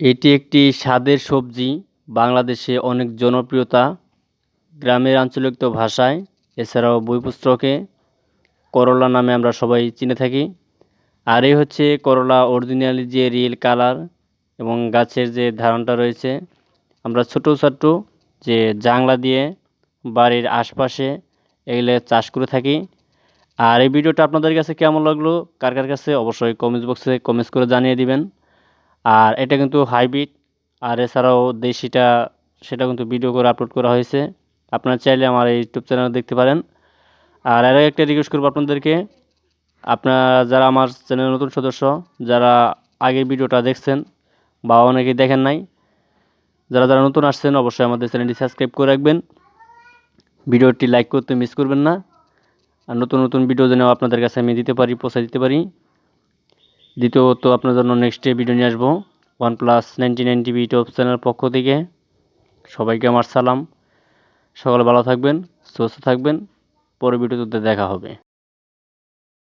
এটি একটি স্বাদের সবজি, বাংলাদেশে অনেক জনপ্রিয়তা, গ্রামের আঞ্চলিক ভাষায় এছাড়াও বই পুস্তকে করলা নামে আমরা সবাই চিনে থাকি। আর এই হচ্ছে করলা অরিজিনালি যে রিয়েল কালার এবং গাছের যে ধারণটা রয়েছে, আমরা ছোট ছোট যে জাংলা দিয়ে বাড়ির আশপাশে এগুলো চাষ করে থাকি। আর এই ভিডিওটা আপনাদের কাছে কেমন লাগলো, কার কার কাছে অবশ্যই কমেন্ট বক্সে কমেন্টস করে জানিয়ে দিবেন। আর এটা কিন্তু হাইব্রিড, আর এছাড়াও দেশিটা সেটা কিন্তু ভিডিও করে আপলোড করা হয়েছে। আপনারা চাইলে আমার এই ইউটিউব চ্যানেল দেখতে পারেন। আর আরও একটা রিকোয়েস্ট করবো আপনাদেরকে, আপনারা যারা আমার চ্যানেলের নতুন সদস্য, যারা আগের ভিডিওটা দেখছেন বা অনেকেই দেখেন নাই, যারা যারা নতুন আসছেন অবশ্যই আমাদের চ্যানেলটি সাবস্ক্রাইব করে রাখবেন, ভিডিওটি লাইক করতে মিস করবেন না। আর নতুন নতুন ভিডিও যেন আপনাদের কাছে আমি দিতে পারি, পৌঁছে দিতে পারি। দ্বিতীয়ত আপনার জন্য নেক্সট ভিডিও নিয়ে আসবো OnePlus 99 টিভি ইউটিউব চ্যানেলের পক্ষ থেকে। সবাইকে আমার সালাম। সকলে ভালো থাকবেন, সুস্থ থাকবেন। পরের ভিডিওতে দেখা হবে।